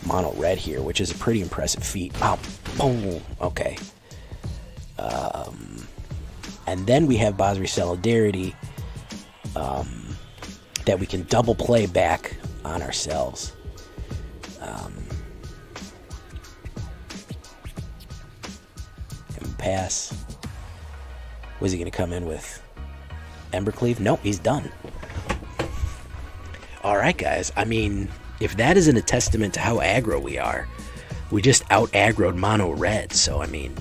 mono red here, which is a pretty impressive feat. Oh, boom. Okay. And then we have Basri Solidarity that we can double play back on ourselves. And pass. Was he going to come in with Embercleave? Nope, he's done. Alright, guys. I mean, if that isn't a testament to how aggro we are, we just out-aggroed mono red, so I mean...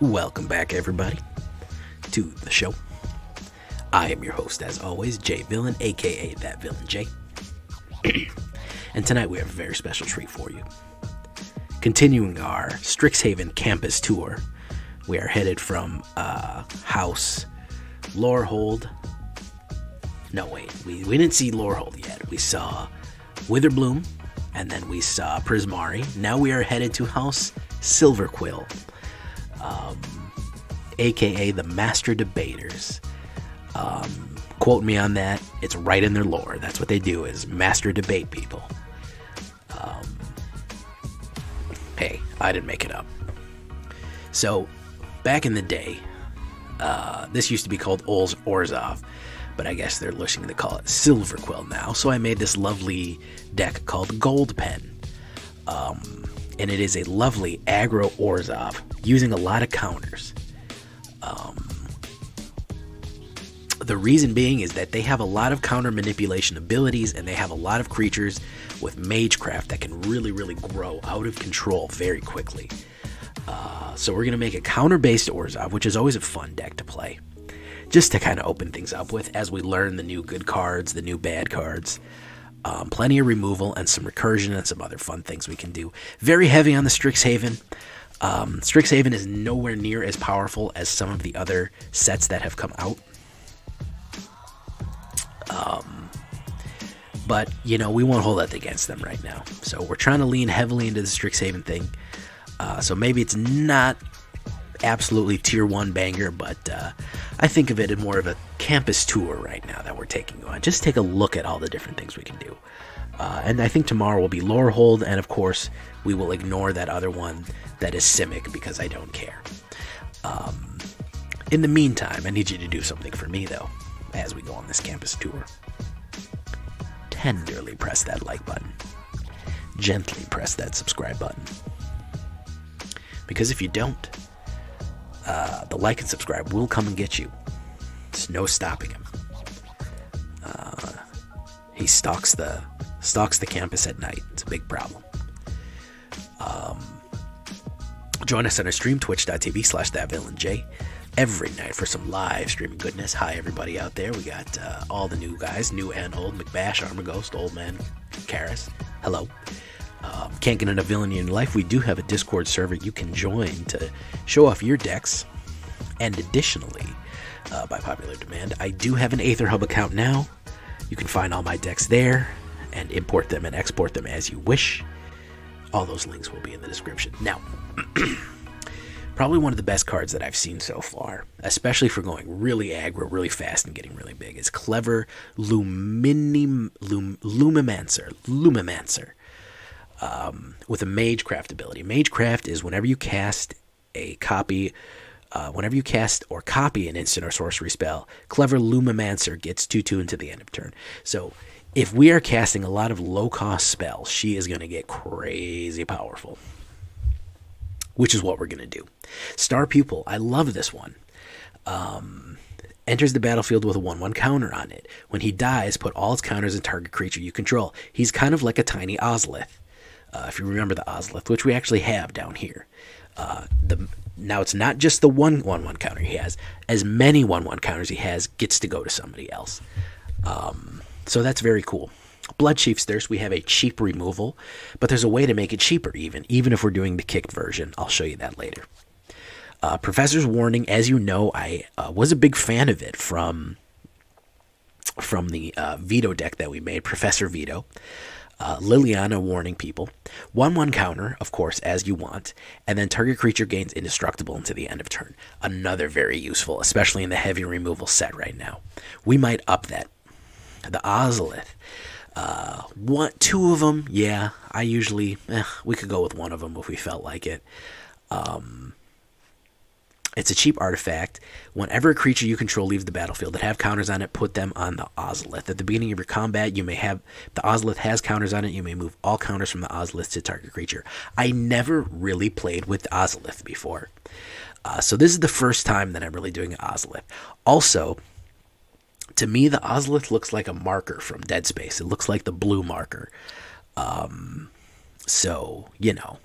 Welcome back, everybody, to the show. I am your host, as always, Jay Villain, aka That Villain Jay. And tonight we have a very special treat for you. Continuing our Strixhaven campus tour, we are headed from House Lorehold. No, wait, we didn't see Lorehold yet. We saw Witherbloom, and then we saw Prismari. Now we are headed to House Silverquill, aka the Master Debaters. Quote me on that. It's right in their lore. That's what they do, is master debate people. Hey, I didn't make it up. So, back in the day, this used to be called Orzhov, but I guess they're looking to call it Silverquill now. So I made this lovely deck called Gold Pen. And it is a lovely aggro Orzhov using a lot of counters. The reason being is that they have a lot of counter manipulation abilities, and they have a lot of creatures with Magecraft that can really, really grow out of control very quickly. So we're going to make a counter-based Orzhov, which is always a fun deck to play, just to kind of open things up with as we learn the new good cards, the new bad cards. Plenty of removal and some recursion and some other fun things we can do. Very heavy on the Strixhaven. Strixhaven is nowhere near as powerful as some of the other sets that have come out. But, you know, we won't hold that against them right now. So we're trying to lean heavily into the Strixhaven thing. So maybe it's not absolutely tier 1 banger, but I think of it as more of a campus tour right now that we're taking on. Just take a look at all the different things we can do. And I think tomorrow will be Lorehold, and of course we will ignore that other one that is Simic because I don't care. In the meantime, I need you to do something for me though as we go on this campus tour. Tenderly press that like button. Gently press that subscribe button. Because if you don't, the like and subscribe will come and get you. There's no stopping him. He stalks the campus at night. It's a big problem. Join us on our stream, twitch.tv/thatvillainj, every night for some live streaming goodness. Hi, everybody out there. We got all the new guys, new and old. McBash, Armor Ghost, Old Man, Karis. Hello. Can't get enough villainy in your life? We do have a Discord server you can join to show off your decks. And additionally, by popular demand, I do have an AetherHub account now. You can find all my decks there and import them and export them as you wish. All those links will be in the description. Now, probably one of the best cards that I've seen so far, especially for going really aggro, really fast, and getting really big, is Clever Lumimancer. With a Magecraft ability. Magecraft is whenever you cast a copy, or copy an instant or sorcery spell, Clever Lumimancer gets 2/2 into the end of turn. So if we are casting a lot of low-cost spells, she is going to get crazy powerful, which is what we're going to do. Star Pupil, I love this one. Enters the battlefield with a 1/1 counter on it. When he dies, put all its counters in target creature you control. He's kind of like a tiny Ozlith. If you remember the Ozlith, which we actually have down here. Now it's not just the 1/1 counter he has. As many 1/1 counters he has gets to go to somebody else. So that's very cool. Bloodchief's Thirst, we have a cheap removal, but there's a way to make it cheaper even if we're doing the kicked version. I'll show you that later. Professor's Warning, as you know, I was a big fan of it from the Veto deck that we made, Professor Veto. Liliana warning people. 1/1 counter, of course, as you want, and then target creature gains indestructible until the end of turn. Another very useful, especially in the heavy removal set right now. We might up that. The Ozolith. Two of them, yeah. I usually, we could go with one of them if we felt like it. It's a cheap artifact. Whenever a creature you control leaves the battlefield that have counters on it, put them on the Ozolith. At the beginning of your combat, you may have, if the Ozolith has counters on it, you may move all counters from the Ozolith to target creature. I never really played with Ozolith before. So this is the first time that I'm really doing an Ozolith. Also, to me, the Ozolith looks like a marker from Dead Space. It looks like the blue marker. So, you know,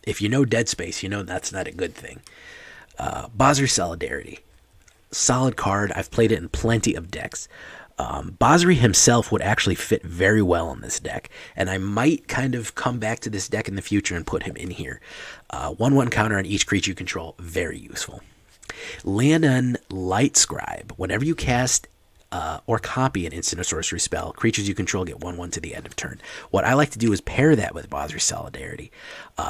if you know Dead Space, you know that's not a good thing. Basri Solidarity. Solid card. I've played it in plenty of decks. Basri himself would actually fit very well in this deck, and I might kind of come back to this deck in the future and put him in here. 1/1 counter on each creature you control. Very useful. Leonin Lightscribe. Whenever you cast or copy an instant or sorcery spell, creatures you control get 1/1 to the end of turn. What I like to do is pair that with Basri Solidarity,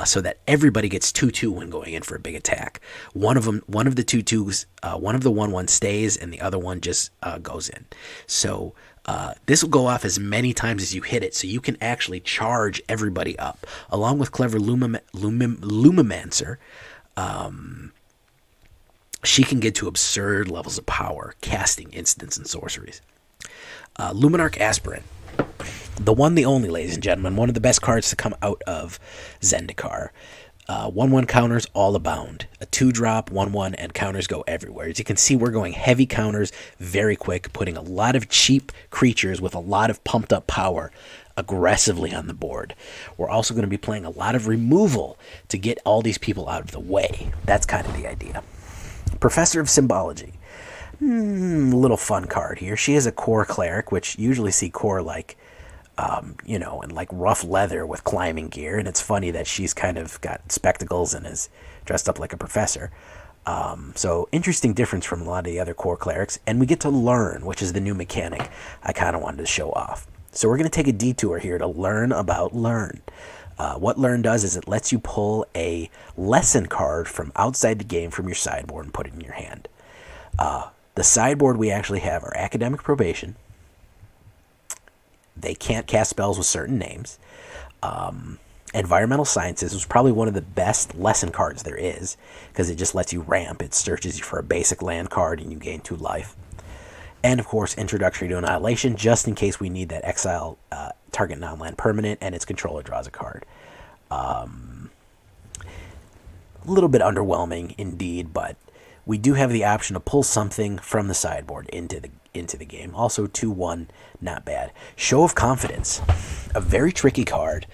so that everybody gets 2/2 when going in for a big attack. One of the 2/2s, one of the 1/1 stays, and the other one just goes in. So this will go off as many times as you hit it, so you can actually charge everybody up, along with Clever Lumimancer. She can get to absurd levels of power, casting instants and sorceries. Luminarch Aspirant. The one, the only, ladies and gentlemen. One of the best cards to come out of Zendikar. 1/1 counters all abound. A 2-drop, 1/1, and counters go everywhere. As you can see, we're going heavy counters very quick, putting a lot of cheap creatures with a lot of pumped up power aggressively on the board. We're also going to be playing a lot of removal to get all these people out of the way. That's kind of the idea. Professor of Symbology. Little fun card here. She is a core cleric, which usually see core like, you know, in like rough leather with climbing gear. And it's funny that she's kind of got spectacles and is dressed up like a professor. So interesting difference from a lot of the other core clerics. And we get to learn, which is the new mechanic I kind of wanted to show off. So we're going to take a detour here to learn about Learn. What Learn does is it lets you pull a lesson card from outside the game from your sideboard and put it in your hand. The sideboard we actually have are Academic Probation. They can't cast spells with certain names. Environmental Sciences was probably one of the best lesson cards there is, because it just lets you ramp. It searches you for a basic land card and you gain 2 life. And, of course, Introductory to Annihilation, just in case we need that exile target non-land permanent and its controller draws a card. A little bit underwhelming, indeed, but we do have the option to pull something from the sideboard into the game. Also, 2/1, not bad. Show of Confidence, a very tricky card,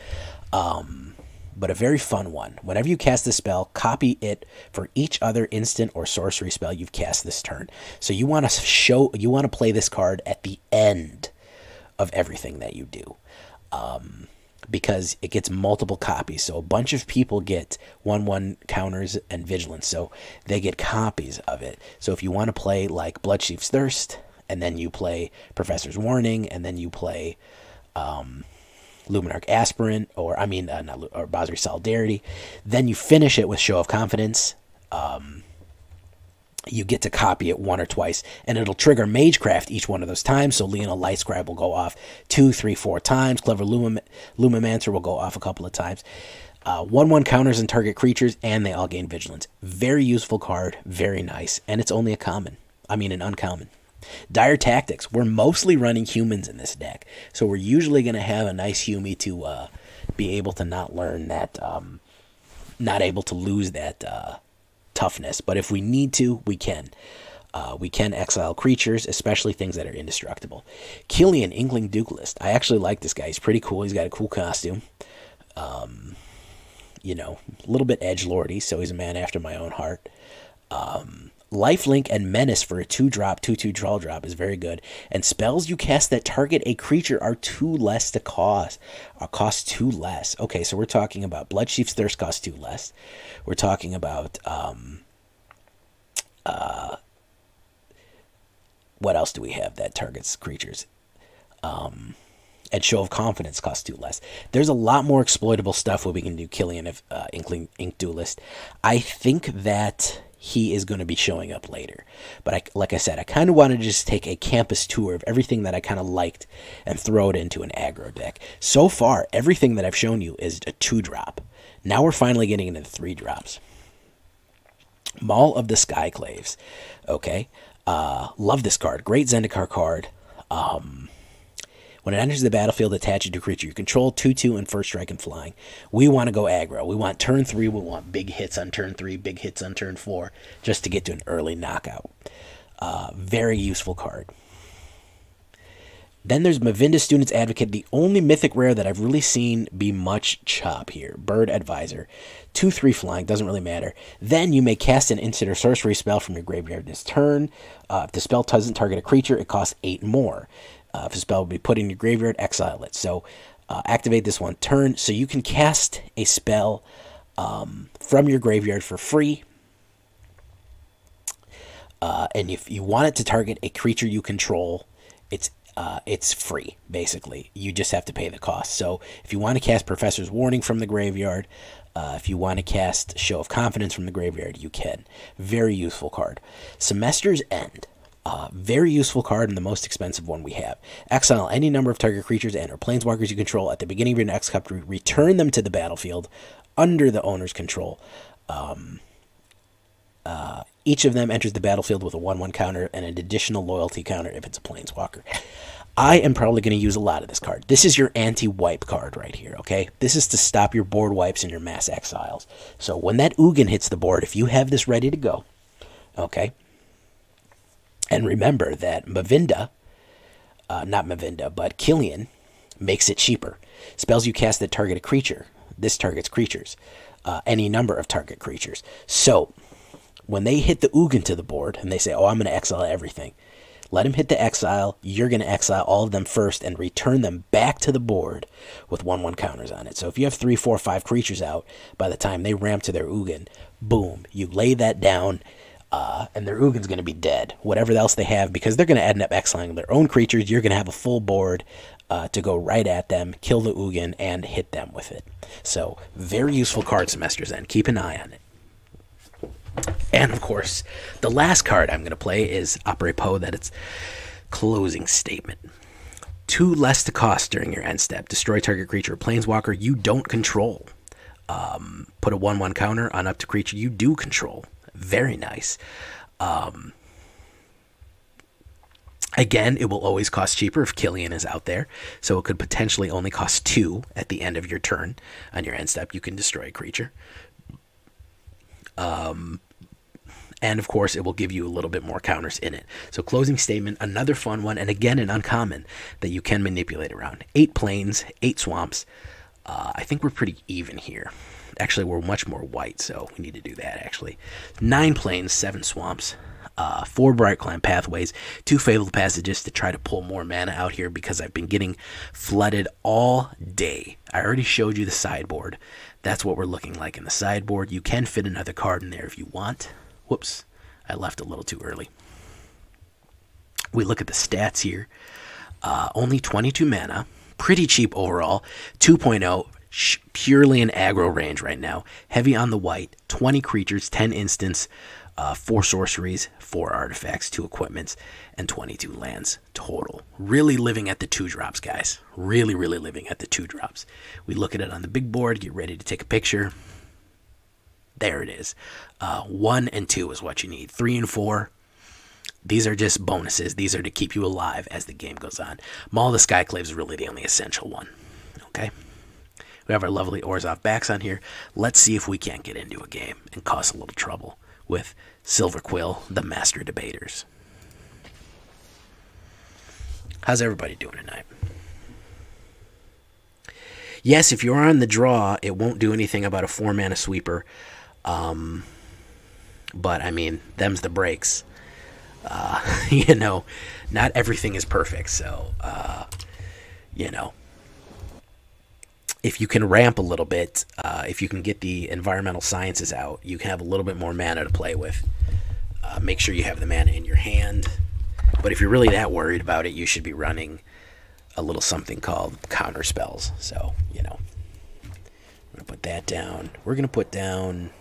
but a very fun one. Whenever you cast a spell, copy it for each other instant or sorcery spell you've cast this turn. So you want to play this card at the end of everything that you do, because it gets multiple copies. So a bunch of people get 1/1 counters and vigilance, so they get copies of it. So if you want to play like Bloodchief's Thirst, and then you play Professor's Warning, and then you play Luminarch Aspirant, or Basri Solidarity, then you finish it with Show of Confidence. You get to copy it 1 or twice, and it'll trigger Magecraft each one of those times. So Leonin Lightscribe will go off 2, 3, 4 times. Clever Lumimancer will go off a couple of times. 1/1 counters and target creatures, and they all gain vigilance. Very useful card, very nice, and it's only an uncommon. Dire Tactics. We're mostly running humans in this deck, so we're usually going to have a nice Humi to be able to not learn that, not able to lose that toughness. But if we need to, we can. We can exile creatures, especially things that are indestructible. Killian, Inkling Duelist. I actually like this guy. He's pretty cool. He's got a cool costume. You know, a little bit edgelordy, so he's a man after my own heart. Lifelink and Menace for a 2-drop, 2/2 draw drop is very good. And spells you cast that target a creature are 2 less to cost. Cost 2 less. Okay, so we're talking about Bloodchief's Thirst costs 2 less. We're talking about what else do we have that targets creatures? and Show of Confidence costs 2 less. There's a lot more exploitable stuff where we can do Killian if Ink Duelist. I think that he is going to be showing up later. But like I said, I kind of wanted to just take a campus tour of everything that I kind of liked and throw it into an aggro deck. So far, everything that I've shown you is a 2-drop. Now we're finally getting into the 3-drops. Maul of the Skyclaves. Okay. Love this card. Great Zendikar card. When it enters the battlefield, attach it to a creature you control, 2/2 and first strike and flying. We want to go aggro. We want turn 3. We want big hits on turn 3, big hits on turn 4, just to get to an early knockout. Very useful card. Then there's Mavinda Student's Advocate, the only mythic rare that I've really seen be much chop here. Bird Advisor. 2/3 flying, doesn't really matter. Then you may cast an instant or sorcery spell from your graveyard this turn. If the spell doesn't target a creature, it costs 8 more. If a spell will be put in your graveyard, exile it. So activate this one turn. So you can cast a spell from your graveyard for free. And if you want it to target a creature you control, it's free, basically. You just have to pay the cost. So if you want to cast Professor's Warning from the graveyard, if you want to cast Show of Confidence from the graveyard, you can. Very useful card. Semester's End. Very useful card and the most expensive one we have. Exile any number of target creatures and or planeswalkers you control at the beginning of your next cup. Return them to the battlefield under the owner's control. Each of them enters the battlefield with a 1/1 counter and an additional loyalty counter if it's a planeswalker. I am probably going to use a lot of this card. This is your anti-wipe card right here, okay? This is to stop your board wipes and your mass exiles. So when that Ugin hits the board, if you have this ready to go, okay? And remember that Mavinda, not Mavinda, but Killian makes it cheaper. Spells you cast that target a creature. This targets creatures. Any number of target creatures. So when they hit the Ugin to the board and they say, oh, I'm going to exile everything, let him hit the exile. You're going to exile all of them first and return them back to the board with 1/1 counters on it. So if you have 3, 4, 5 creatures out, by the time they ramp to their Ugin, boom, you lay that down, and their Ugin's going to be dead. Whatever else they have, because they're going to end up exiling their own creatures, you're going to have a full board to go right at them, kill the Ugin, and hit them with it. So very useful card, Semester's End. Keep an eye on it. And, of course, the last card I'm going to play is, apropos that it's Closing Statement. 2 less to cost during your end step. Destroy target creature or planeswalker you don't control. Put a 1/1 counter on up to creature you do control. Very nice. Again, it will always cost cheaper if Killian is out there. So it could potentially only cost 2 at the end of your turn. On your end step, you can destroy a creature. And of course it will give you a little bit more counters in it. So Closing Statement, another fun one, and again an uncommon that you can manipulate around. 8 plains, 8 swamps. I think we're pretty even here. Actually, we're much more white, so we need to do that actually. 9 plains, 7 swamps, 4 Bright Climb Pathways, 2 Fabled Passages to try to pull more mana out here because I've been getting flooded all day. I already showed you the sideboard. That's what we're looking like in the sideboard. You can fit another card in there if you want. Whoops, I left a little too early. We look at the stats here. Only 22 mana. Pretty cheap overall. 2.0. Purely an aggro range right now. Heavy on the white. 20 creatures, 10 instants, 4 sorceries, 4 artifacts, 2 equipments, and 22 lands total. Really living at the 2-drops, guys. Really, really living at the 2-drops. We look at it on the big board, get ready to take a picture. There it is. 1 and 2 is what you need. 3 and 4, these are just bonuses. These are to keep you alive as the game goes on. Maul of the Skyclave is really the only essential one. Okay? We have our lovely Orzhov backs on here. Let's see if we can't get into a game and cause a little trouble with Silverquill, the Master Debaters. How's everybody doing tonight? Yes, if you're on the draw, it won't do anything about a 4-mana sweeper. But, I mean, them's the breaks. You know, not everything is perfect. So, you know, if you can ramp a little bit, if you can get the environmental sciences out, you can have a little bit more mana to play with. Make sure you have the mana in your hand. But if you're really that worried about it, you should be running a little something called counter spells. So, you know, I'm going to put that down. We're going to put down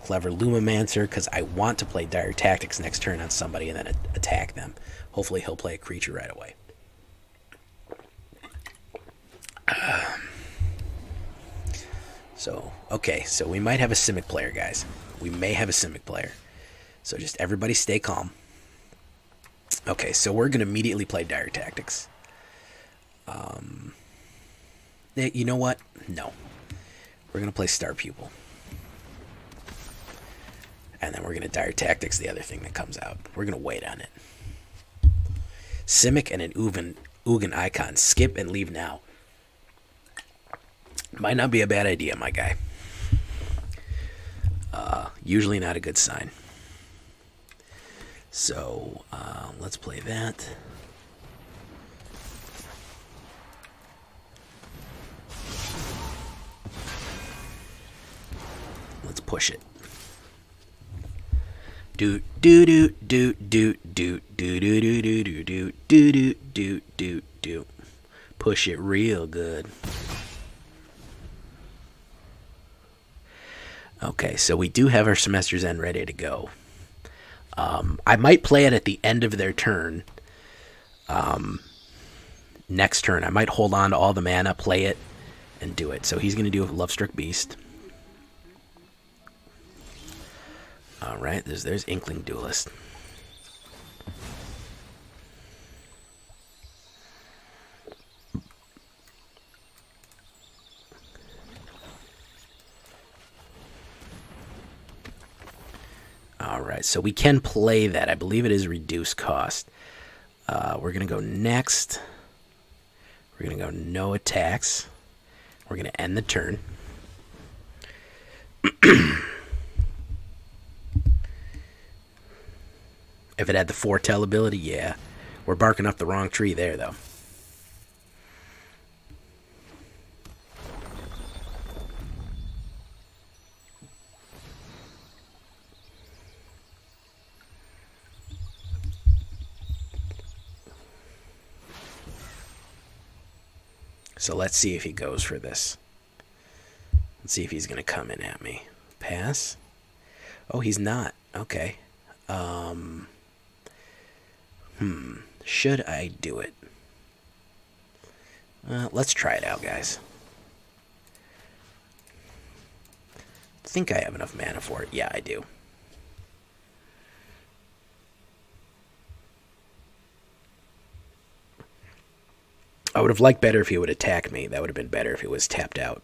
Clever Lumimancer because I want to play Dire Tactics next turn on somebody and then attack them. Hopefully he'll play a creature right away. So, okay, so we might have a Simic player, guys. We may have a Simic player. So just everybody stay calm. Okay, so we're going to immediately play Dire Tactics. You know what? No. We're going to play Star Pupil. And then we're going to Dire Tactics the other thing that comes out. We're going to wait on it. Simic and an Ugin icon. Skip and leave now. Might not be a bad idea, my guy. Usually not a good sign. So, let's play that. Let's push it. Do do do do do do do do do do do do do do do do. Push it real good. Okay, so we do have our Semester's End ready to go. I might play it at the end of their turn. Next turn, I might hold on to all the mana, play it, and do it. So he's going to do a Lovestruck Beast. Alright, there's Inkling Duelist. Alright, so we can play that. I believe it is reduced cost. We're going to go next. We're going to go no attacks. We're going to end the turn. If it had the foretell ability, yeah. We're barking up the wrong tree there, though. So let's see if he goes for this. Let's see if he's going to come in at me. Pass? Oh, he's not. Okay. Should I do it? Let's try it out, guys. I think I have enough mana for it. Yeah, I do. I would have liked better if he would attack me. That would have been better if he was tapped out.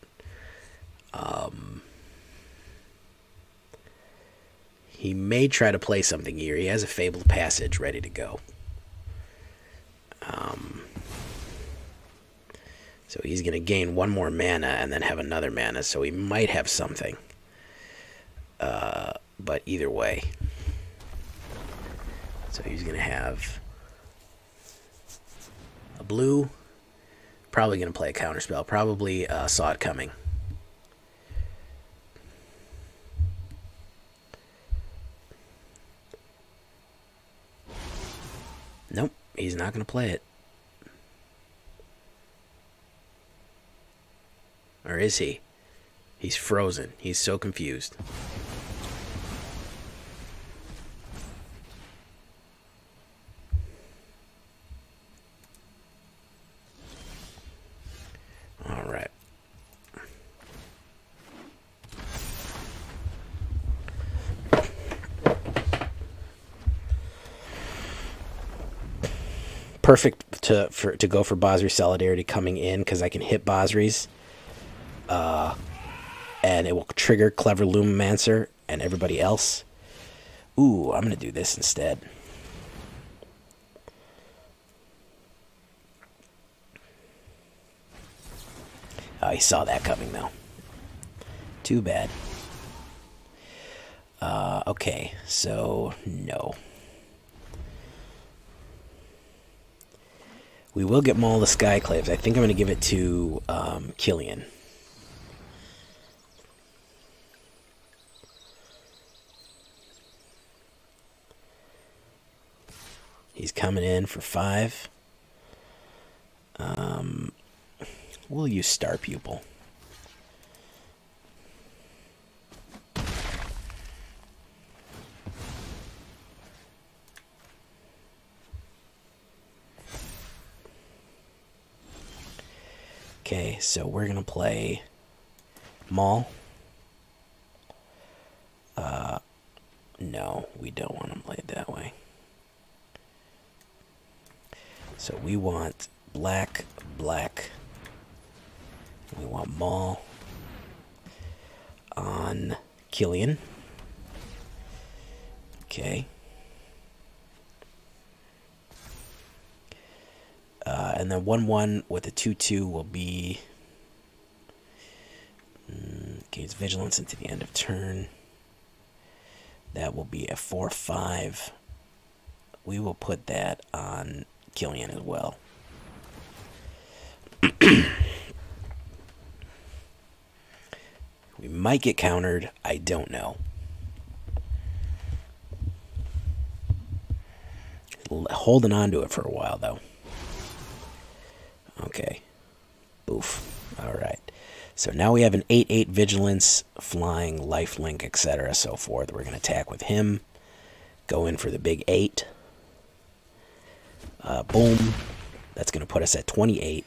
He may try to play something here. He has a Fabled Passage ready to go. So he's going to gain one more mana and then have another mana. So he might have something. But either way. So he's going to have a blue. Probably going to play a counterspell. Probably saw it coming. Nope, he's not going to play it. Or is he? He's frozen. He's so confused. All right. Perfect to go for Basri Solidarity coming in because I can hit Basri's. And it will trigger Clever Lumimancer and everybody else. Ooh, I'm going to do this instead. Oh, he saw that coming, though. Too bad. Okay, so no. We will get Maul the Skyclaves. I think I'm going to give it to Killian. He's coming in for 5. We'll use Star Pupil. Okay, so we're going to play Maul. No, we don't want to play it that way. So we want black, black. We want Maul on Killian. Okay. And then 1/1 with a 2/2 will be gains vigilance into the end of turn. That will be a 4/5. We will put that on Killian as well. We might get countered. I don't know. Holding on to it for a while, though. Okay. Boof. Alright. So now we have an 8/8 vigilance, flying, lifelink, etc. so forth. We're going to attack with him. Go in for the big 8. Boom. That's going to put us at 28.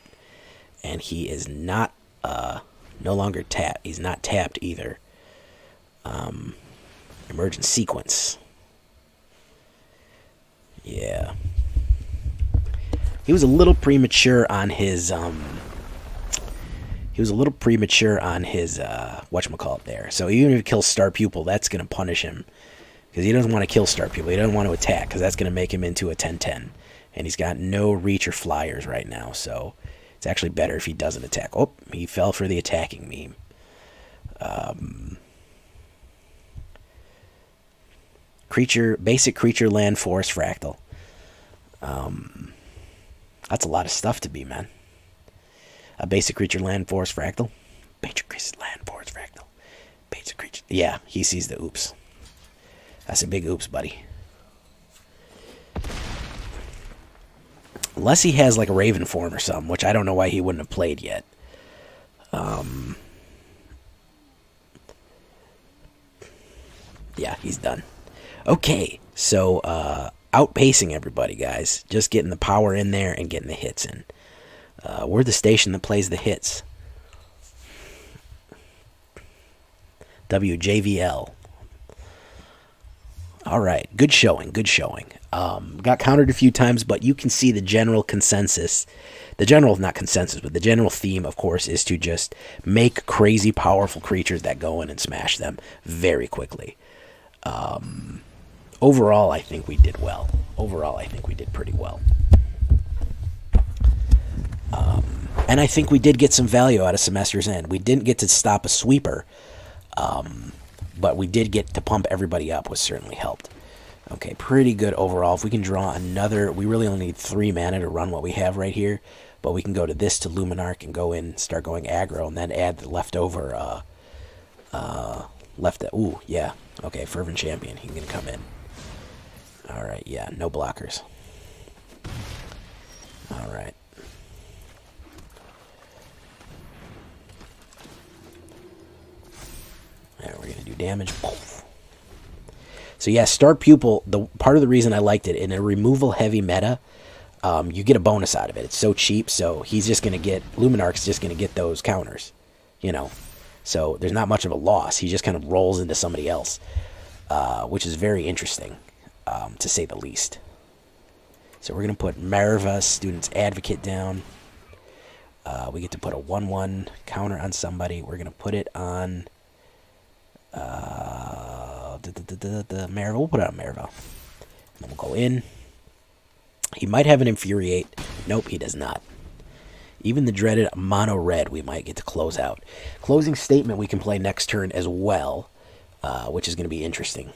And he is not, no longer tapped. He's not tapped either. Emergent sequence. Yeah. He was a little premature on his, whatchamacallit there. So even if he kills Star Pupil, that's going to punish him. Because he doesn't want to kill Star Pupil. He doesn't want to attack, because that's going to make him into a 10/10. And he's got no reach or flyers right now, so it's actually better if he doesn't attack. Oh, he fell for the attacking meme. Basic creature, land, forest, fractal. That's a lot of stuff to be, man. A basic creature, land, forest, fractal. Basic creature, land, forest, fractal. Basic creature. Yeah, he sees the oops. That's a big oops, buddy. Unless he has like a Raven form or something, which I don't know why he wouldn't have played yet. Yeah, he's done. Okay, so outpacing everybody, guys. Just getting the power in there and getting the hits in. We're the station that plays the hits. WJVL. All right, good showing, good showing. Got countered a few times, but you can see the general consensus. The general, not consensus, but the general theme, of course, is to just make crazy powerful creatures that go in and smash them very quickly. Overall, I think we did well. Overall, I think we did pretty well. And I think we did get some value out of Semester's End. We didn't get to stop a sweeper, but we did get to pump everybody up, which certainly helped. Okay, pretty good overall. If we can draw another, we really only need 3 mana to run what we have right here, but we can go to this to Luminarch and go in, start going aggro, and then add the leftover, ooh, yeah. Okay, Fervent Champion, he can come in. Alright, yeah, no blockers. Alright. There, we're going to do damage. So yeah, Star Pupil, part of the reason I liked it, in a removal-heavy meta, you get a bonus out of it. It's so cheap, so he's just going to get, Luminarch's just going to get those counters, you know. So there's not much of a loss. He just kind of rolls into somebody else, which is very interesting, to say the least. So we're going to put Marva, Student's Advocate, down. We get to put a 1/1 counter on somebody. We're going to put it on Marva. We'll put it on Marva. And then we'll go in. He might have an Infuriate. Nope, he does not. Even the dreaded mono red we might get to close out. Closing Statement we can play next turn as well, which is going to be interesting.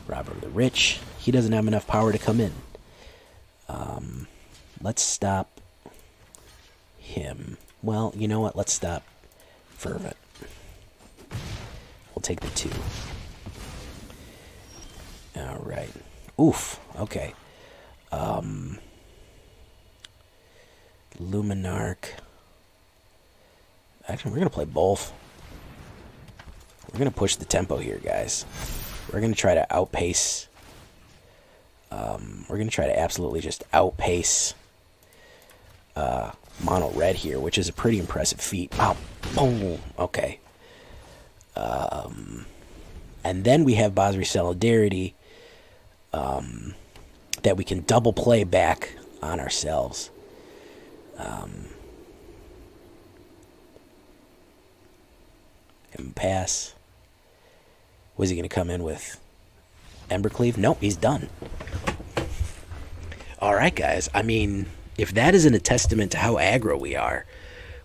Robber of the Rich. He doesn't have enough power to come in. Let's stop him. Well, you know what? Let's stop Fervent. We'll take the 2. Alright. Oof. Okay. Luminarch. Actually, we're going to play both. We're going to push the tempo here, guys. We're going to try to outpace. We're going to try to absolutely just outpace mono red here, which is a pretty impressive feat. Oh, boom. Okay. And then we have Basri Solidarity that we can double play back on ourselves. And pass. Was he going to come in with Embercleave? Nope, he's done. Alright, guys. I mean, if that isn't a testament to how aggro we are,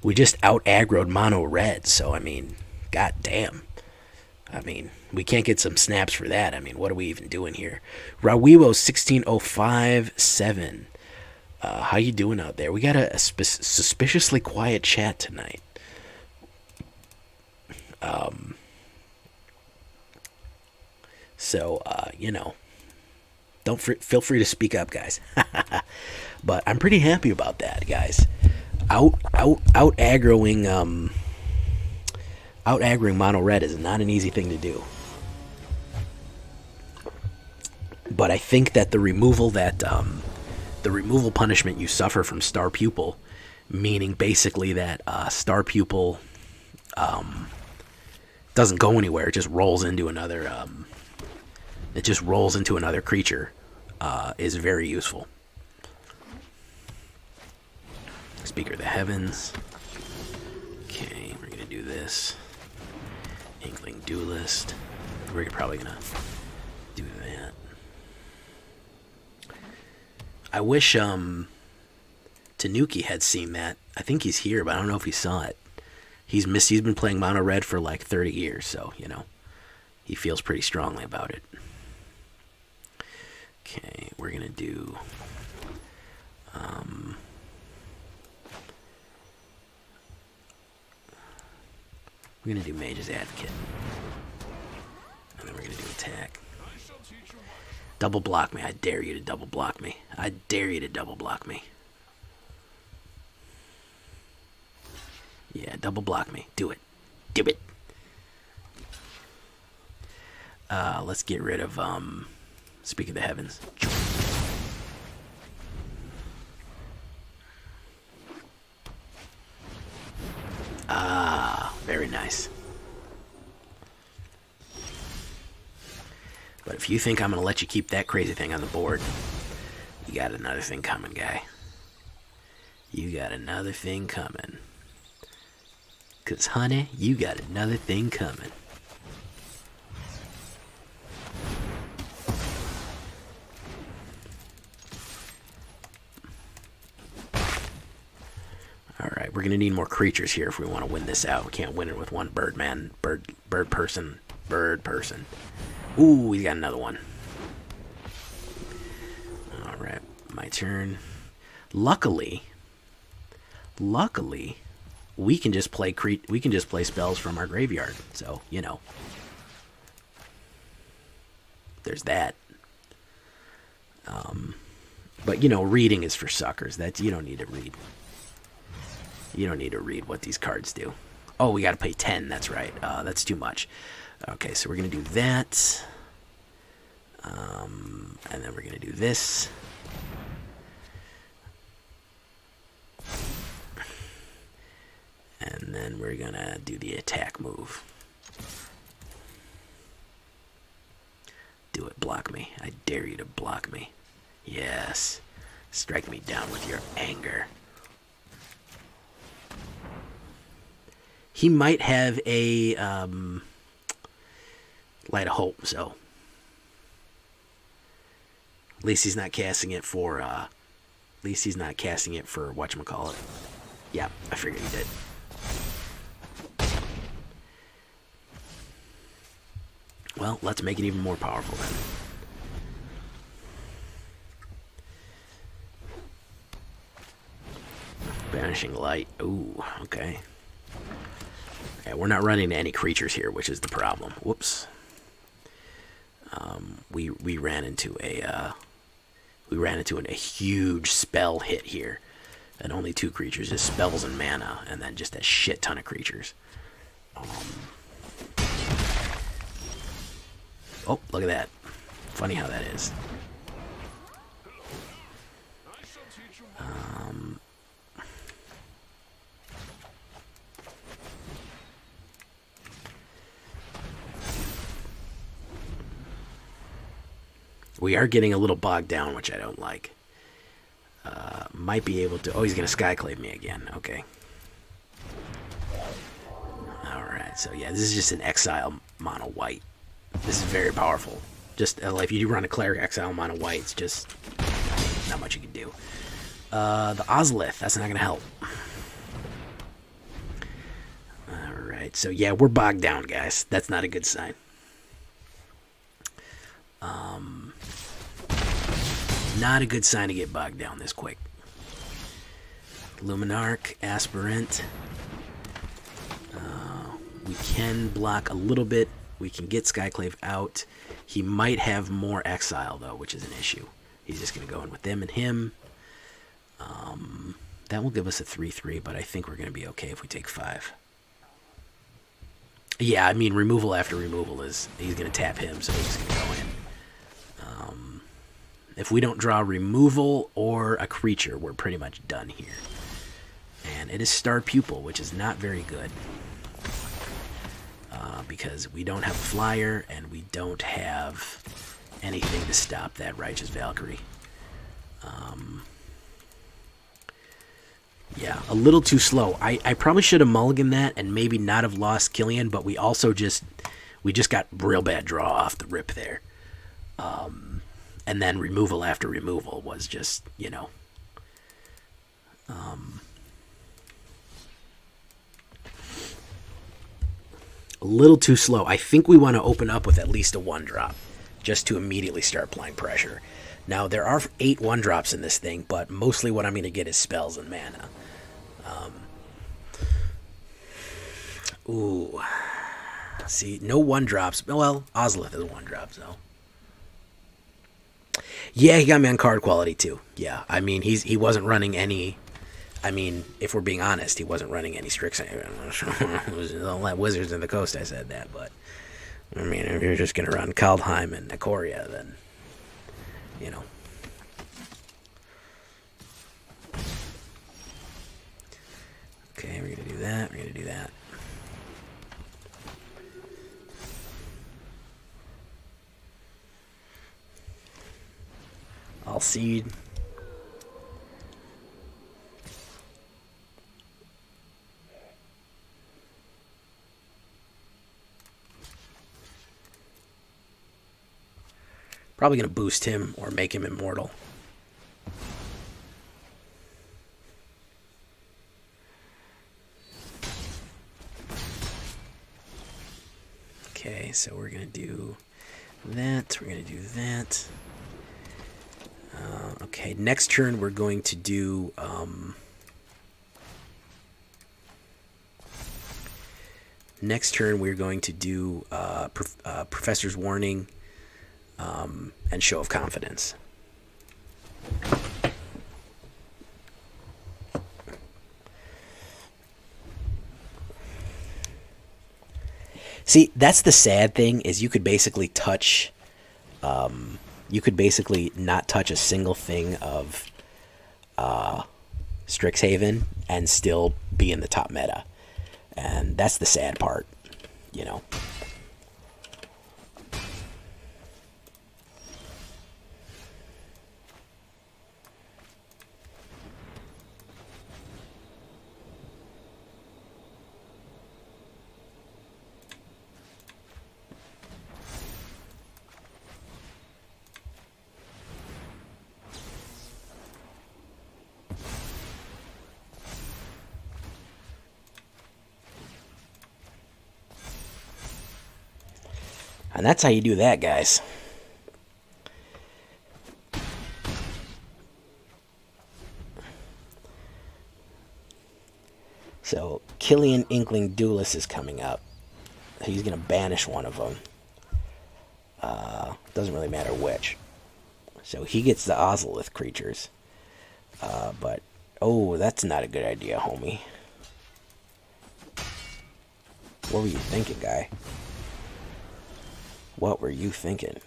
we just out-aggroed mono red. So, I mean, goddamn. I mean, we can't get some snaps for that. I mean, what are we even doing here? Rawiwo 16057. How you doing out there? We got a suspiciously quiet chat tonight. So, you know, feel free to speak up, guys. But I'm pretty happy about that, guys. Out-aggroing mono red is not an easy thing to do. But I think that the removal punishment you suffer from Star Pupil, meaning basically that Star Pupil doesn't go anywhere, it just rolls into another creature, is very useful. Speaker of the Heavens. Okay, we're gonna do this. Inkling Duelist. We're probably gonna do that. I wish Tanuki had seen that. I think he's here, but I don't know if he saw it. He's been playing mono red for like 30 years, so you know, he feels pretty strongly about it. Okay, we're gonna do Mage's Advocate. And then we're gonna do attack. Double block me. I dare you to double block me. I dare you to double block me. Yeah, double block me. Do it. Do it. Let's get rid of Speak of the Heavens. Very nice. But if you think I'm going to let you keep that crazy thing on the board, you got another thing coming, guy. You got another thing coming. 'Cause, honey, you got another thing coming. Alright, we're going to need more creatures here if we want to win this out. We can't win it with one bird person. Ooh, he's got another one. Alright, my turn. Luckily, we can just play spells from our graveyard. So, you know. There's that. But you know, reading is for suckers. You don't need to read. You don't need to read what these cards do. Oh, we got to pay 10. That's right. That's too much. Okay, so we're going to do that. And then we're going to do this. And then we're going to do the attack move. Do it. Block me. I dare you to block me. Yes. Strike me down with your anger. He might have a Light of Hope, so at least he's not casting it for whatchamacallit. Yeah, I figured he did. Well, let's make it even more powerful then. Banishing Light. Ooh, okay. Okay, we're not running any creatures here, which is the problem. Whoops. We ran into a huge spell hit here. And only 2 creatures, just spells and mana, and then just a shit ton of creatures. Oh, look at that. Funny how that is. We are getting a little bogged down, which I don't like. Might be able to... Oh, he's going to Skyclave me again. Okay. Alright, so yeah, this is just an Exile mono white. This is very powerful. Just, if you run a Cleric Exile mono white, it's just not much you can do. The Ozolith, that's not going to help. Alright, so yeah, we're bogged down, guys. That's not a good sign. Not a good sign to get bogged down this quick. Luminarch Aspirant. We can block a little bit. We can get Skyclave out. He might have more Exile, though, which is an issue. He's just going to go in with them and him. That will give us a 3-3, but I think we're going to be okay if we take 5. Yeah, I mean, removal after removal is... He's going to tap him, so he's going to go in. If we don't draw removal or a creature, we're pretty much done here. And it is Star Pupil, which is not very good. Because we don't have a flyer, and we don't have anything to stop that Righteous Valkyrie. Yeah, a little too slow. I probably should have mulliganed that and maybe not have lost Killian, but we also just got real bad draw off the rip there. And then removal after removal was just, you know. A little too slow. I think we want to open up with at least a 1-drop just to immediately start applying pressure. Now, there are 8 1-drops in this thing, but mostly what I'm going to get is spells and mana. Ooh. See, no 1-drops. Well, Ozolith is a 1-drop, so. Yeah, he got me on card quality, too. Yeah, I mean, he wasn't running any... I mean, if we're being honest, he wasn't running any Strixhaven. It was all that Wizards in the Coast I said that, but... I mean, if you're just going to run Kaldheim and Ikoria, then... You know. Okay, we're going to do that, we're going to do that. I'll seed. Probably going to boost him or make him immortal. Okay, so we're going to do that. We're going to do that. Okay, next turn we're going to do... next turn we're going to do Professor's Warning and Show of Confidence. See, that's the sad thing, is you could basically touch... you could basically not touch a single thing of Strixhaven and still be in the top meta. And that's the sad part, you know. And that's how you do that, guys. So, Killian Inkling Duelist is coming up. He's going to banish one of them. Doesn't really matter which. So, he gets the Ozolith creatures. But Oh, that's not a good idea, homie. What were you thinking, guy? What were you thinking?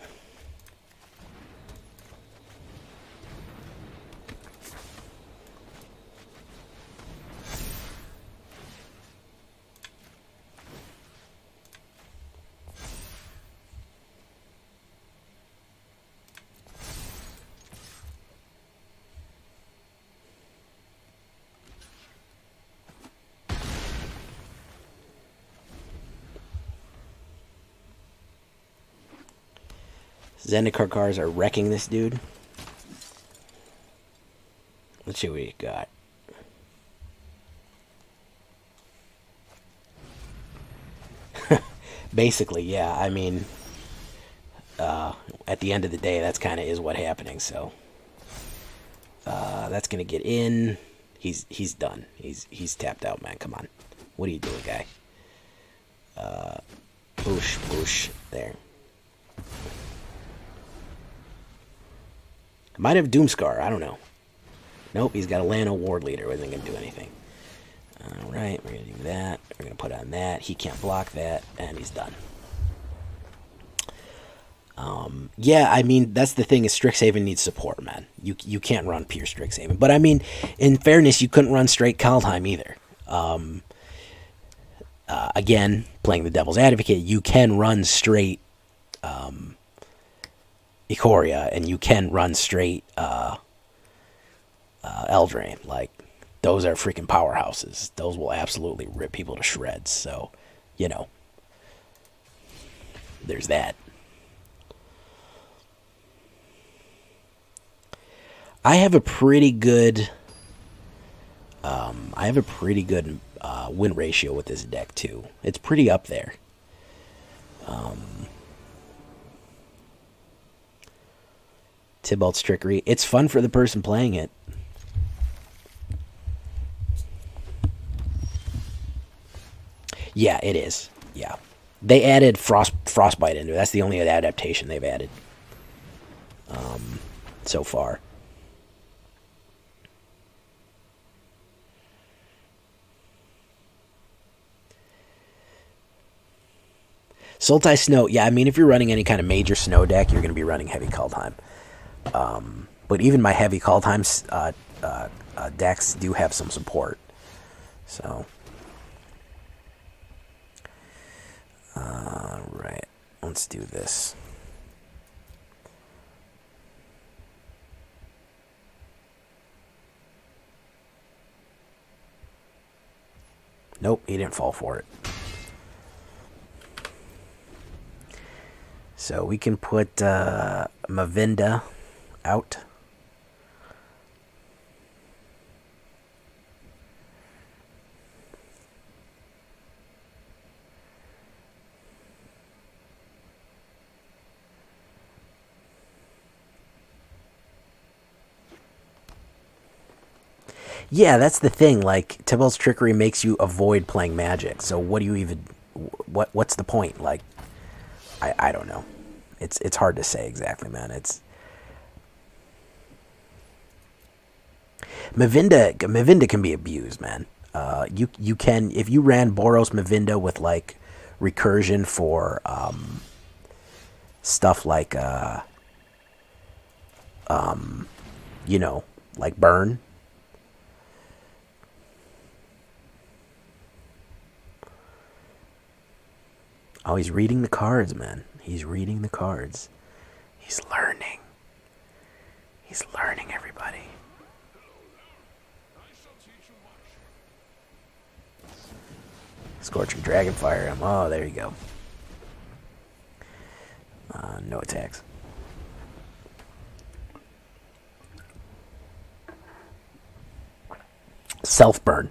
Zendikar cars are wrecking this dude. Let's see what he got. Basically, yeah. I mean, at the end of the day, that's kind of is what happening. So that's gonna get in. He's done. He's tapped out, man. Come on. What are you doing, guy? Boosh, boosh. There. Might have Doomscar. I don't know. Nope, he's got a Lano Ward Leader. Wasn't going to do anything. Alright, we're going to do that. We're going to put on that. He can't block that. And he's done. Yeah, I mean, that's the thing is Strixhaven needs support, man. You can't run pure Strixhaven. But, I mean, in fairness, you couldn't run straight Kaldheim either. Again, playing the devil's advocate, you can run straight Ikoria, and you can run straight Eldraine. Like, those are freaking powerhouses. Those will absolutely rip people to shreds. So, you know, there's that. I have a pretty good win ratio with this deck too. It's pretty up there. Tybalt's Trickery. It's fun for the person playing it. Yeah, it is. Yeah. They added Frostbite into it. That's the only adaptation they've added so far. Sultai Snow. Yeah, I mean, if you're running any kind of major snow deck, you're going to be running heavy Kaldheim. But even my heavy Kaldheim decks do have some support. So, right, let's do this. Nope, he didn't fall for it. So we can put Mavinda out. Yeah, that's the thing. Like, Tybalt's Trickery makes you avoid playing Magic. So what do you even... What's the point? Like, I don't know. It's hard to say exactly, man. It's... Mavinda can be abused, man. You can... If you ran Boros Mavinda with, like, recursion for stuff like, you know, like burn... Oh, he's reading the cards, man. He's reading the cards. He's learning. He's learning, everybody. Scorching Dragonfire him. Oh, there you go. No attacks. Self-burn.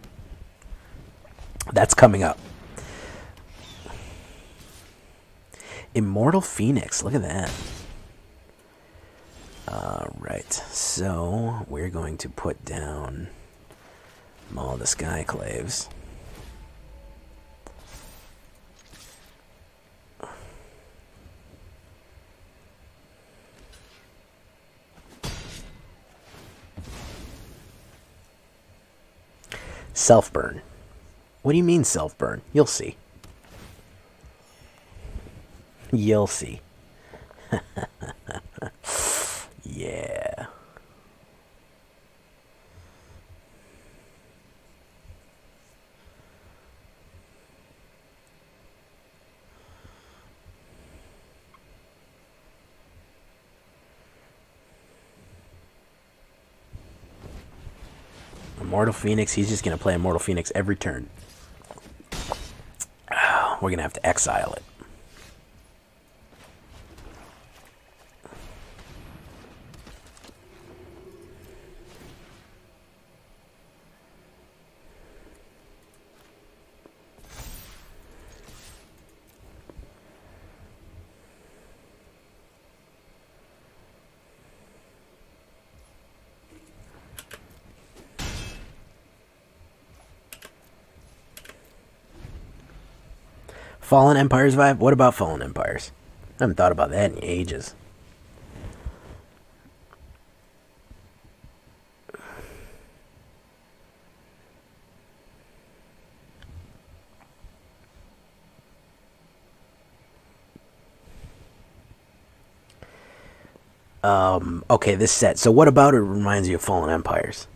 That's coming up. Immortal Phoenix, look at that. Right, so we're going to put down all the Skyclaves. Self-burn. What do you mean self-burn? You'll see. You'll see. Yeah. Immortal Phoenix, he's just going to play Immortal Phoenix every turn. We're going to have to exile it. Fallen Empires vibe? What about Fallen Empires? I haven't thought about that in ages. Okay, this set. So what about it reminds you of Fallen Empires?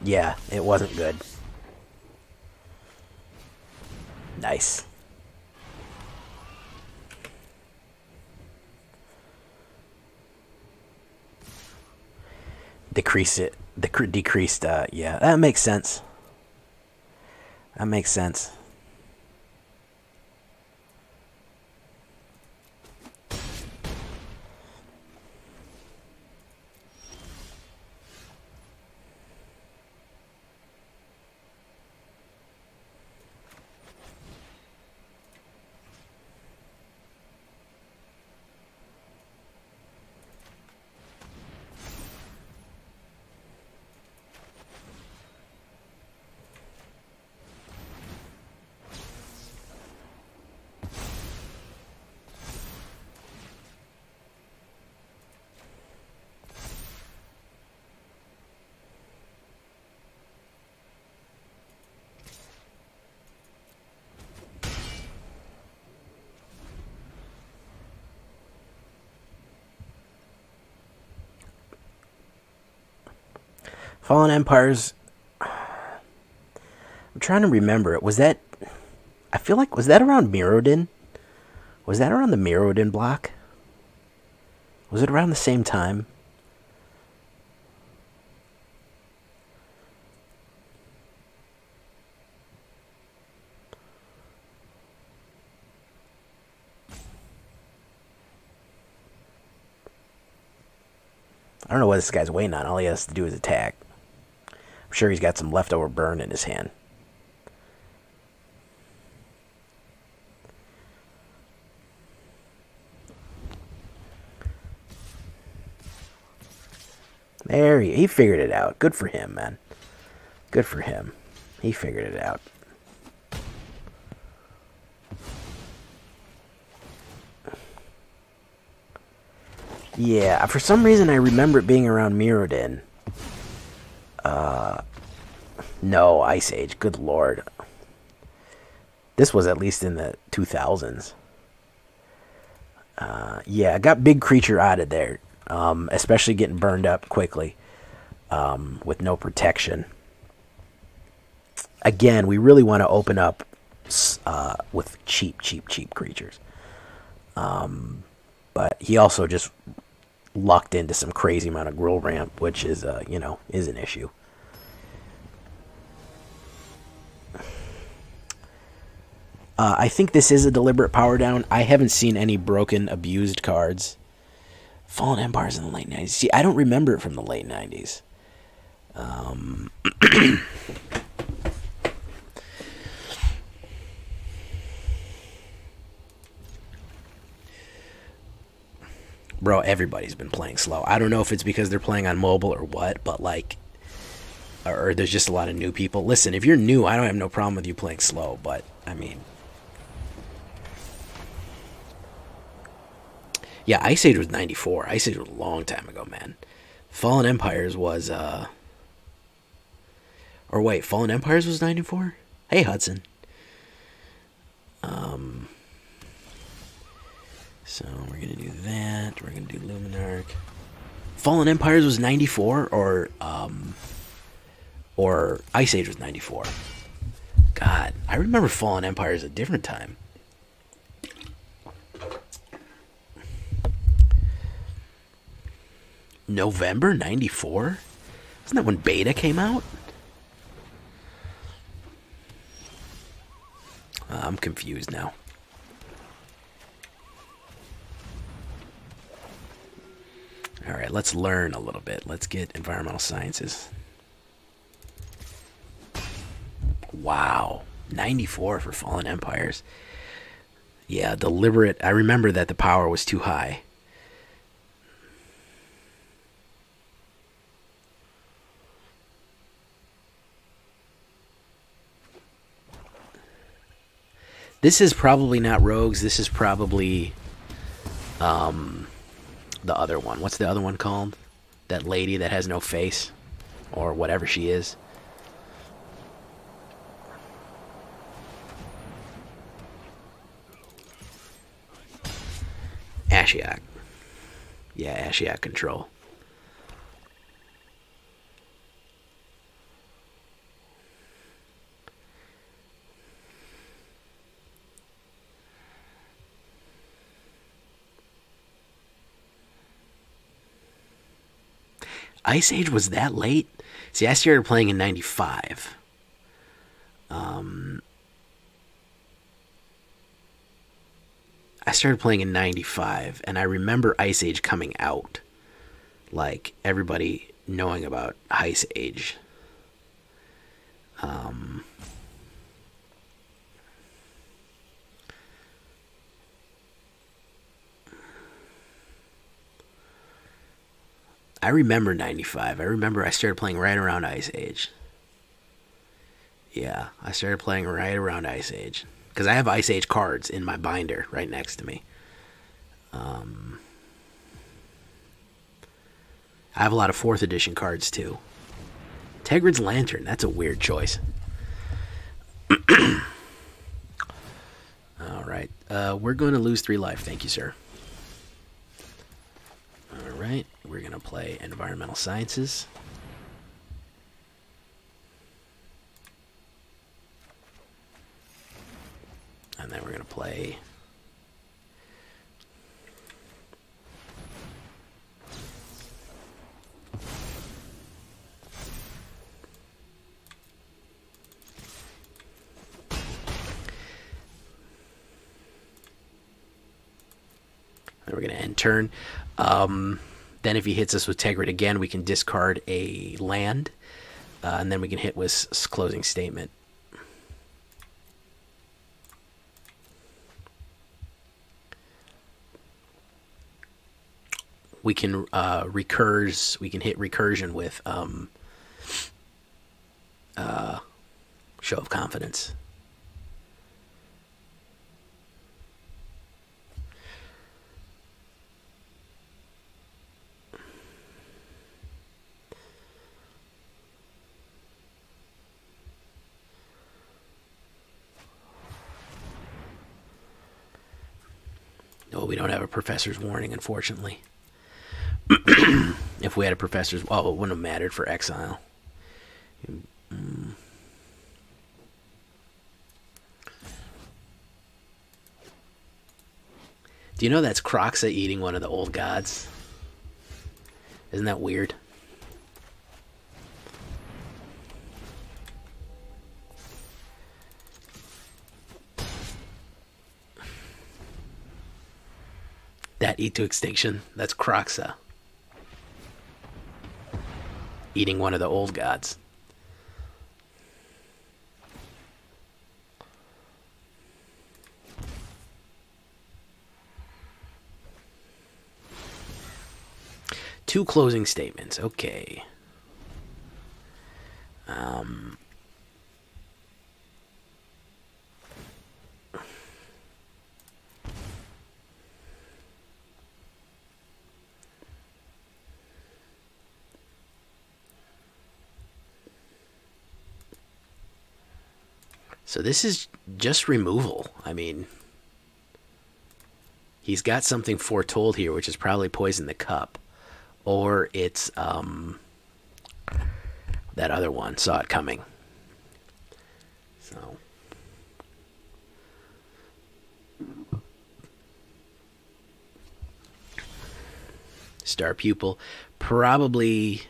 Yeah, it wasn't good. Nice. Decrease it. Decreased, yeah, that makes sense. That makes sense. Fallen Empires. I'm trying to remember it. Was that... I feel like... Was that around Mirrodin? Was that around the Mirrodin block? Was it around the same time? I don't know what this guy's waiting on. All he has to do is attack. I'm sure he's got some leftover burn in his hand. There he figured it out. Good for him, man. Good for him. He figured it out. Yeah, for some reason I remember it being around Mirrodin. No, Ice Age. Good lord. This was at least in the 2000s. Yeah, I got big creature out of there. Especially getting burned up quickly. With no protection. Again, we really want to open up with cheap creatures. But he also just lucked into some crazy amount of Gruul ramp, which is, you know, is an issue. I think this is a deliberate power down. I haven't seen any broken, abused cards. Fallen Empires in the late 90s. See, I don't remember it from the late 90s. Bro, everybody's been playing slow. I don't know if it's because they're playing on mobile or what, but like, or there's just a lot of new people. Listen, if you're new, I don't have no problem with you playing slow, but I mean, yeah, Ice Age was 94. Ice Age was a long time ago, man. Fallen Empires was or wait, Fallen Empires was 94? Hey, Hudson. So we're gonna do that. We're gonna do Luminarch. Fallen Empires was 94, or Ice Age was 94. God, I remember Fallen Empires a different time. November 94? Isn't that when Beta came out? I'm confused now. Alright, let's learn a little bit. Let's get environmental sciences. Wow. 94 for Fallen Empires. Yeah, deliberate. I remember that the power was too high. This is probably not Rogues. This is probably the other one. What's the other one called? That lady that has no face, or whatever she is. Ashiok. Yeah, Ashiok control. Ice Age was that late? See, I started playing in 95. I started playing in 95, and I remember Ice Age coming out. Like, everybody knowing about Ice Age. I remember 95. I remember I started playing right around Ice Age. Yeah, I started playing right around Ice Age. Because I have Ice Age cards in my binder right next to me. I have a lot of 4th edition cards too. Tegrid's Lantern, that's a weird choice. Alright, we're going to lose 3 life. Thank you, sir. Alright, we're going to play Environmental Sciences. And then we're going to play... And we're going to end turn. Then if he hits us with Tegrid again, we can discard a land. And then we can hit with Closing Statement. We can we can hit recursion with Show of Confidence. No, we don't have a Professor's Warning, unfortunately. If we had a Professor's... Oh, it wouldn't have mattered for exile. Do you know that's Croxa eating one of the old gods? Isn't that weird? That eat to extinction. That's Croxa eating one of the old gods. Two closing statements. Okay. Um, so this is just removal. I mean, he's got something foretold here, which is probably Poison the Cup. Or it's that other one, Saw It Coming. So Star Pupil, probably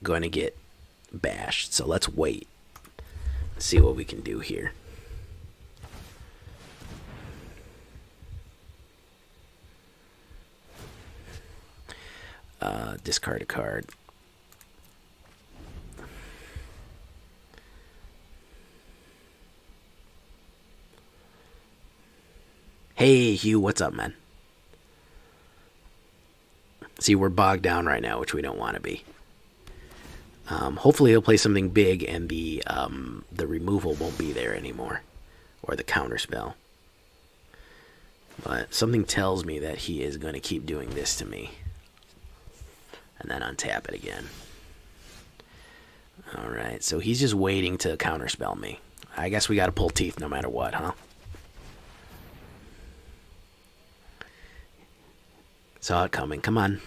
going to get bashed. So let's wait. See what we can do here. Discard a card. Hey, Hugh, what's up, man? See, we're bogged down right now, which we don't want to be. Hopefully he'll play something big and the removal won't be there anymore. Or the counterspell. But something tells me that he is going to keep doing this to me. And then untap it again. Alright, so he's just waiting to counterspell me. I guess we gotta pull teeth no matter what, huh? Saw it coming, come on.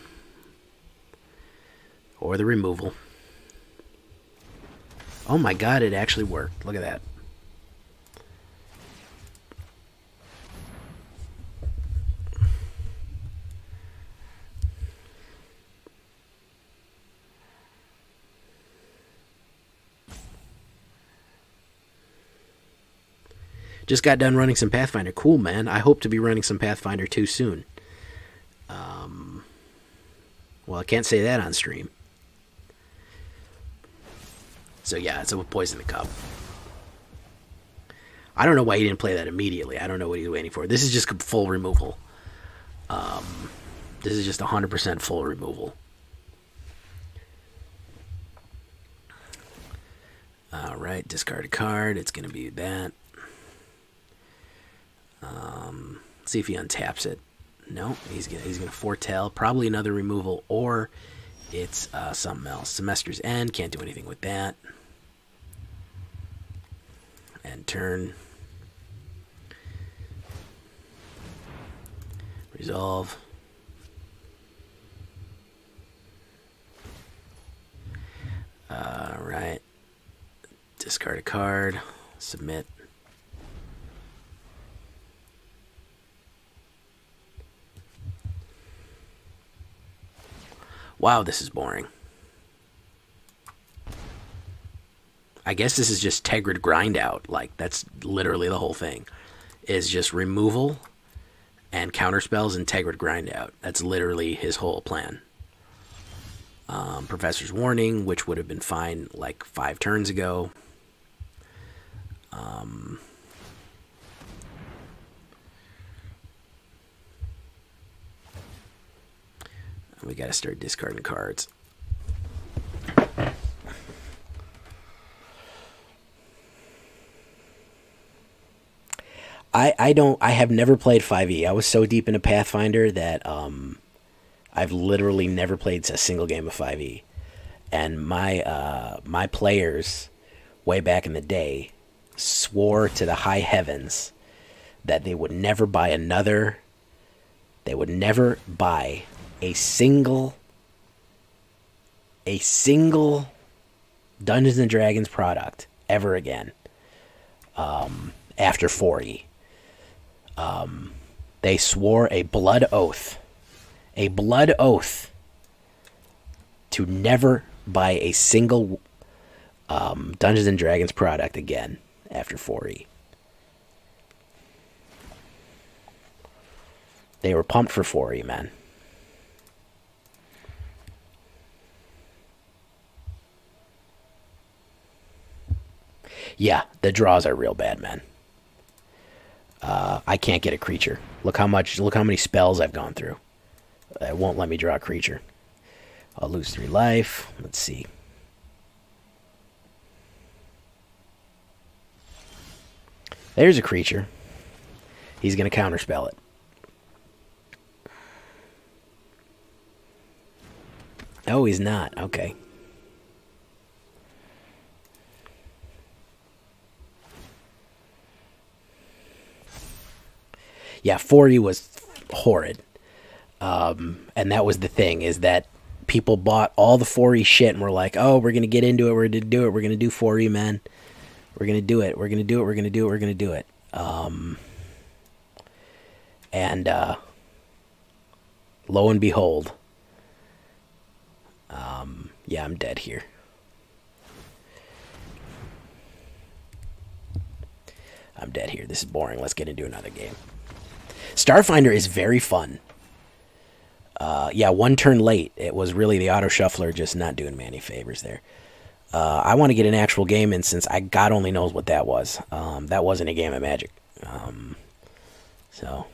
Or the removal. Oh my god, it actually worked. Look at that. Just got done running some Pathfinder. Cool, man. I hope to be running some Pathfinder 2 soon. Well, I can't say that on stream. So yeah, it's a Poison the Cup. I don't know why he didn't play that immediately. I don't know what he's waiting for. This is just full removal. This is just 100% full removal. Alright, discard a card. It's going to be that. See if he untaps it. No, he's gonna foretell probably another removal, or it's something else. Semester's End, can't do anything with that. End turn. Resolve. Right. Discard a card. Submit. Wow, this is boring. I guess this is just Tegrid grind out. Like, that's literally the whole thing. Is just removal and counterspells and Tegrid grind out. That's literally his whole plan. Professor's Warning, which would have been fine like 5 turns ago. We gotta start discarding cards. I have never played 5e. I was so deep into Pathfinder that I've literally never played a single game of 5e. And my players way back in the day swore to the high heavens that they would never buy another. They would never buy a single Dungeons and Dragons product ever again after 4e. They swore a blood oath to never buy a single Dungeons and Dragons product again after 4e. They were pumped for 4e, man. Yeah, the draws are real bad, man. I can't get a creature. Look how many spells I've gone through. It won't let me draw a creature. I'll lose 3 life. Let's see. There's a creature. He's going to counterspell it. Oh, he's not. Okay. Yeah, 40 was horrid. And that was the thing, is that people bought all the 4E shit and were like, oh, we're going to get into it, we're going to do it, we're going to do 4E, man. We're going to do it, we're going to do it, we're going to do it, we're going to do it. Lo and behold, yeah, I'm dead here. I'm dead here. This is boring. Let's get into another game. Starfinder is very fun. Yeah, one turn late. It was really the auto shuffler just not doing me any favors there. I want to get an actual game in, since God only knows what that was. That wasn't a game of Magic. So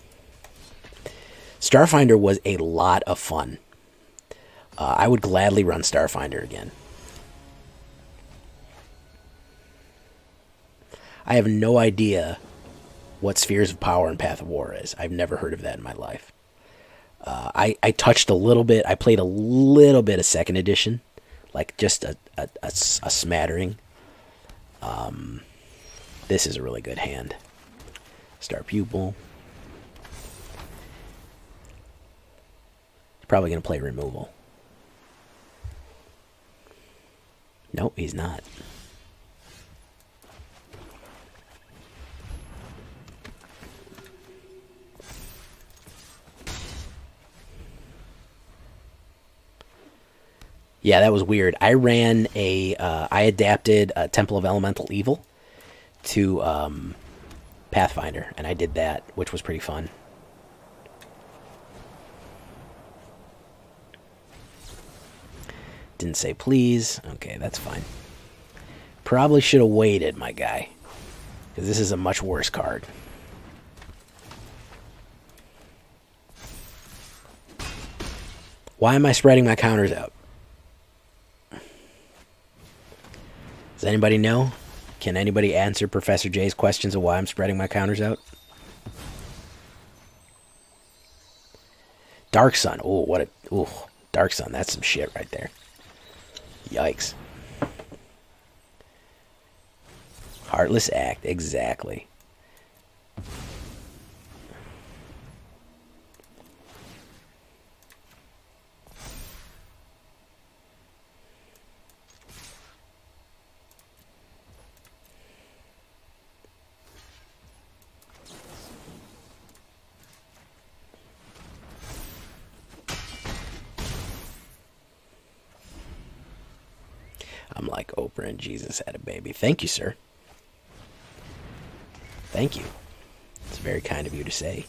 Starfinder was a lot of fun. I would gladly run Starfinder again. I have no idea what Spheres of Power and Path of War is. I've never heard of that in my life. I touched a little bit. I played a little bit of second edition, like just a smattering. This is a really good hand. Star Pupil. He's probably going to play removal. Nope, he's not. Yeah, that was weird. I ran I adapted Temple of Elemental Evil to Pathfinder, and I did that, which was pretty fun. Didn't say please. Okay, that's fine. Probably should have waited, my guy, because this is a much worse card. Why am I spreading my counters out? Does anybody know? Can anybody answer Professor J's questions of why I'm spreading my counters out? Dark Sun. Oh, what a... Ooh, Dark Sun. That's some shit right there. Yikes. Heartless Act. Exactly. I'm like Oprah and Jesus had a baby. Thank you, sir. Thank you. It's very kind of you to say.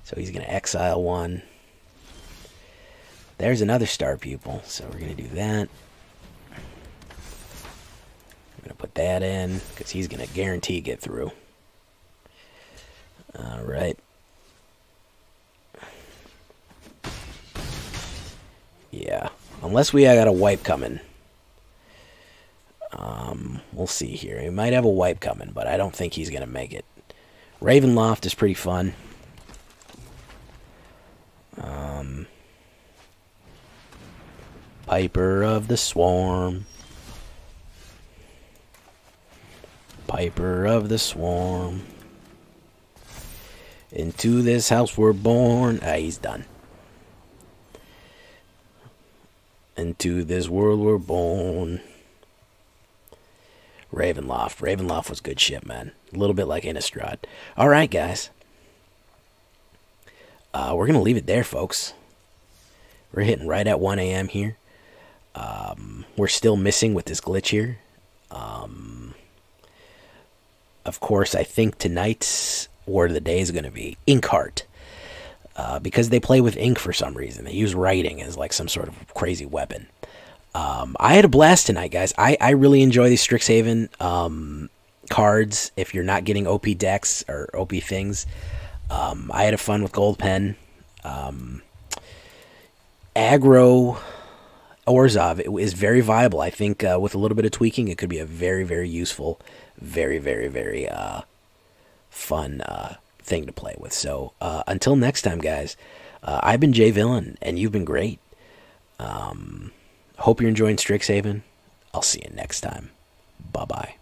So he's going to exile one. There's another Star Pupil, so we're going to do that. I'm going to put that in, because he's going to guarantee get through. Alright. Yeah, unless we got a wipe coming. We'll see here. He might have a wipe coming, but I don't think he's going to make it. Ravenloft is pretty fun. Piper of the Swarm. Piper of the Swarm. Into this house we're born. Ah, he's done. Into this world we're born. Ravenloft. Ravenloft was good shit, man. A little bit like Innistrad. Alright, guys. We're going to leave it there, folks. We're hitting right at 1 a.m. here. We're still missing with this glitch here. Of course, I think tonight's word of the day is going to be Inkheart. Because they play with ink for some reason. They use writing as like some sort of crazy weapon. I had a blast tonight, guys. I really enjoy these Strixhaven cards. If you're not getting OP decks or OP things, I had a fun with Gold Pen. Aggro Orzhov is very viable. I think with a little bit of tweaking, it could be a very, very useful, very, very, very fun thing to play with. So until next time, guys, I've been Jay Villain, and you've been great. Hope you're enjoying Strixhaven. I'll see you next time. Bye-bye.